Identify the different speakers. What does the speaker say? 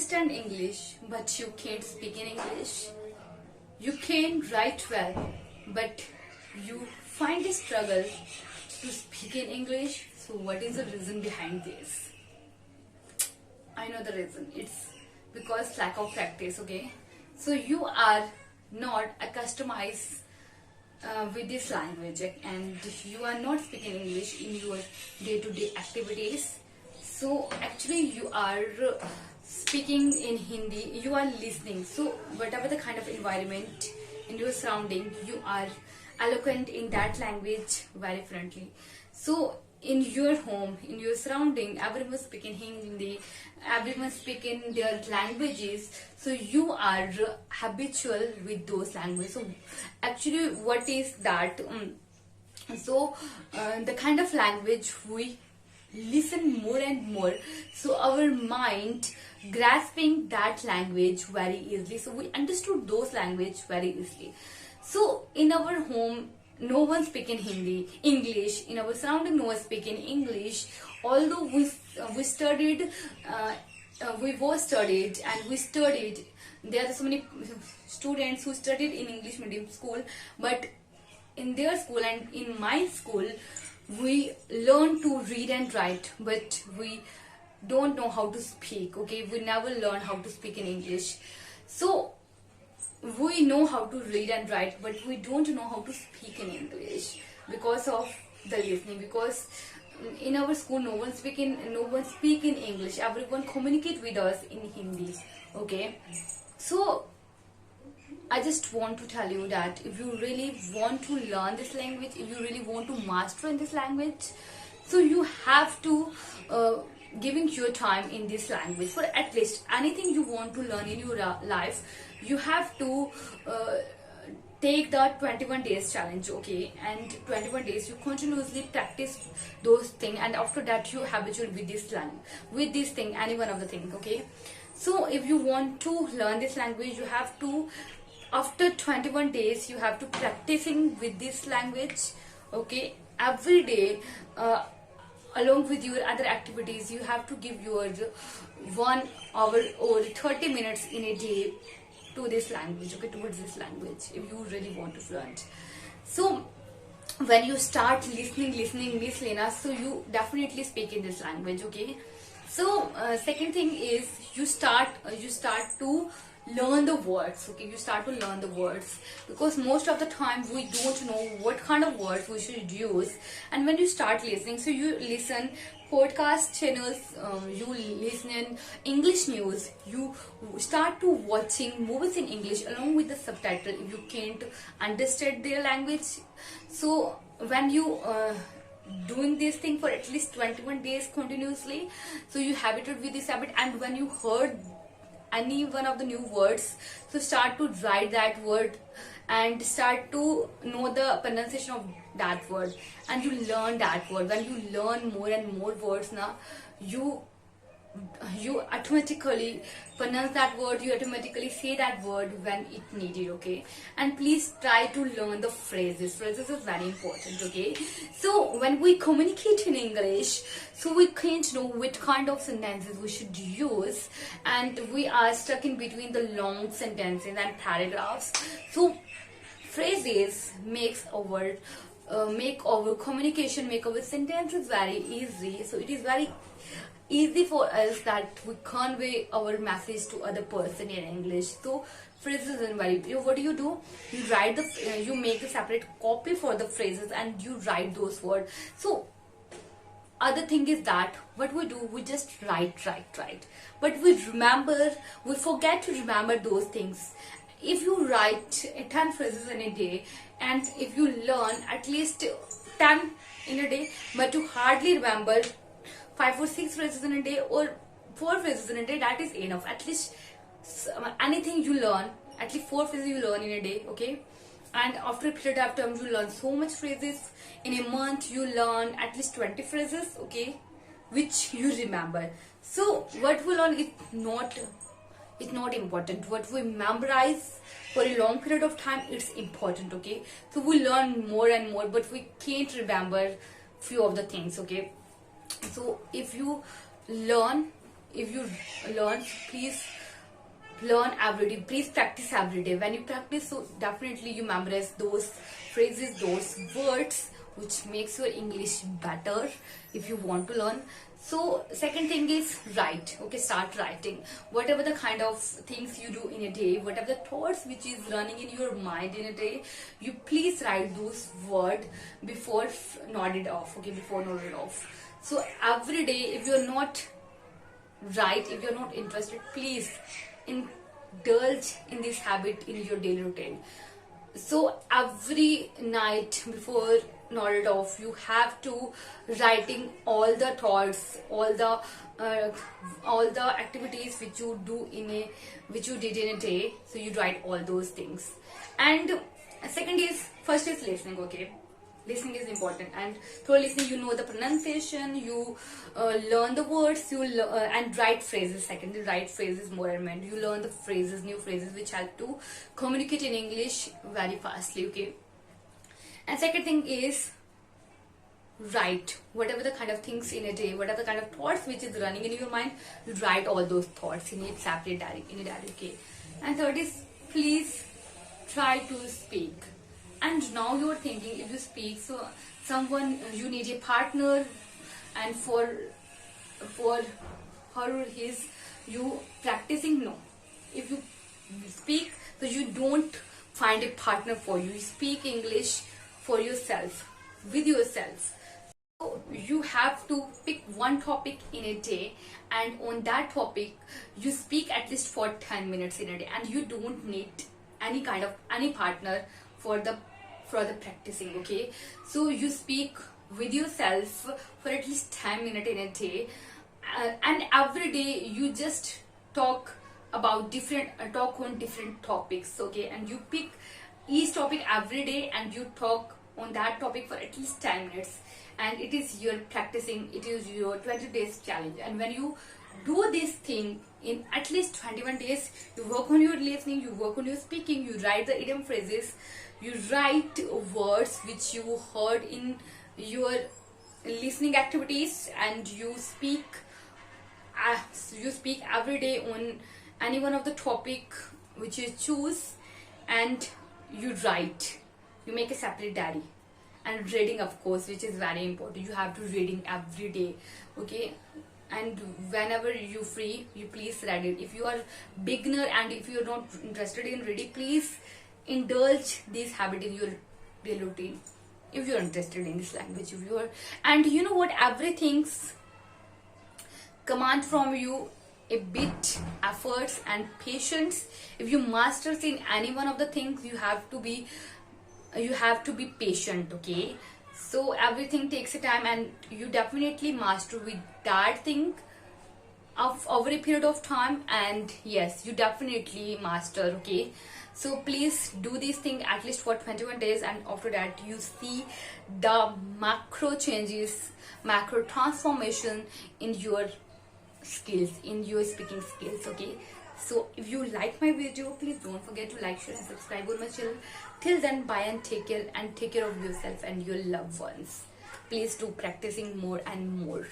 Speaker 1: understand English, but you can't speak in English. You can write well, but you find a struggle to speak in English. So what is the reason behind this? I know the reason. It's because lack of practice, okay? So you are not accustomed with this language and you are not speaking English in your day-to-day activities. So actually you are speaking in Hindi, you are listening. So whatever the kind of environment in your surrounding, you are eloquent in that language very fluently. So in your home, in your surrounding, everyone speaking Hindi, everyone speaking their languages, so you are habitual with those languages. So actually what is that? The kind of language we listen more and more, so our mind grasping that language very easily, so we understood those language very easily. So in our home no one speaking Hindi, English. In our surrounding, no one speaking English. Although we studied, we were studied and we studied. There are so many students who studied in English medium school, but in their school and in my school, we learn to read and write, but we don't know how to speak. Okay, we never learn how to speak in English. So we know how to read and write, but we don't know how to speak in English because of the listening. Because in our school no one speak in English, everyone communicate with us in Hindi. Okay, so I just want to tell you that if you really want to learn this language, if you really want to master in this language, so you have to giving your time in this language. For at least anything you want to learn in your life, you have to take the 21 days challenge, okay? And 21 days you continuously practice those things, and after that you habitual with this thing, any one of the things, okay? So if you want to learn this language, you have to, after 21 days you have to practicing with this language, okay? Every day, along with your other activities, you have to give your 1 hour or 30 minutes in a day to this language, okay, towards this language, if you really want to learn. So when you start listening, so you definitely speak in this language, okay? So second thing is you start to learn the words, okay? You start to learn the words, because most of the time we don't know what kind of words we should use. And when you start listening, so you listen podcast channels, you listen in English news, you start to watching movies in English along with the subtitle if you can't understand their language. So when you doing this thing for at least 21 days continuously, so you habituate with this habit, and when you heard any one of the new words, so start to write that word and start to know the pronunciation of that word, and you learn that word. When you learn more and more words now, you automatically pronounce that word, you automatically say that word when it needed, okay? And please try to learn the phrases is very important, okay? So when we communicate in English, so we can't know which kind of sentences we should use, and we are stuck in between the long sentences and paragraphs. So phrases make our communication, make our sentences very easy. So it is very easy for us that we convey our message to other person in English. So phrases are very, what do? You write you make a separate copy for the phrases and you write those words. So other thing is that what we do, we just write, but we forget to remember those things. If you write 10 phrases in a day, and if you learn at least 10 in a day, but you hardly remember 5 or 6 phrases in a day or 4 phrases in a day, that is enough. At least anything you learn, at least 4 phrases you learn in a day, okay? And after a period of time you learn so much phrases. In a month you learn at least 20 phrases, okay, which you remember. So what we learn is not important. What we memorize for a long period of time, it's important, okay? So we learn more and more, but we can't remember few of the things, okay? So if you learn if you learn, please learn every day, please practice every day. When you practice, so definitely you memorize those phrases, those words, which makes your English better if you want to learn. So second thing is write. Okay, start writing whatever the kind of things you do in a day, whatever the thoughts which is running in your mind in a day, you please write those words before nod it off. Okay, before nod it off. So every day, if you're not right, if you're not interested, please indulge in this habit in your daily routine. So every night before nodded off, you have to writing all the thoughts, all the activities which you do in a, which you did in a day. So you write all those things. And second is, first is listening. Okay, listening is important, and through listening you know the pronunciation, you learn the words, and write phrases. Secondly, write phrases more and more. You learn the phrases, new phrases which help to communicate in English very fastly. Okay, and second thing is write whatever the kind of things in a day, whatever the kind of thoughts which is running in your mind, you write all those thoughts in a separate diary, in a diary. Okay, and third is, please try to speak. And now you're thinking, if you speak, so someone, you need a partner, and for her or his, you practicing. No, if you speak, so you don't find a partner for you. You speak English for yourself, with yourself. So you have to pick one topic in a day, and on that topic you speak at least for 10 minutes in a day, and you don't need any partner for the practicing. Okay, so you speak with yourself for at least 10 minutes in a day, and every day you just talk about talk on different topics. Okay, and you pick each topic every day, and you talk on that topic for at least 10 minutes, and it is your practicing, it is your 20 days challenge. And when you do this thing in at least 21 days, you work on your listening, you work on your speaking, you write the idiom phrases, you write words which you heard in your listening activities, and you speak every day on any one of the topic which you choose, and you write, you make a separate diary. And reading, of course, which is very important, you have to reading every day. Okay, and whenever you free, you please read it. If you are beginner and if you are not interested in reading, please indulge this habit in your daily routine. If you are interested in this language, if you are, and you know what, everything's command from you a bit efforts and patience. If you masters in any one of the things, you have to be patient. Okay, so everything takes a time, and you definitely master with that thing over a period of time, and yes, you definitely master. Okay, so please do this thing at least for 21 days, and after that you see the macro changes, macro transformation in your skills, in your speaking skills. Okay, so if you like my video, please don't forget to like, share and subscribe on my channel. Till then, bye and take care of yourself and your loved ones. Please do practicing more and more.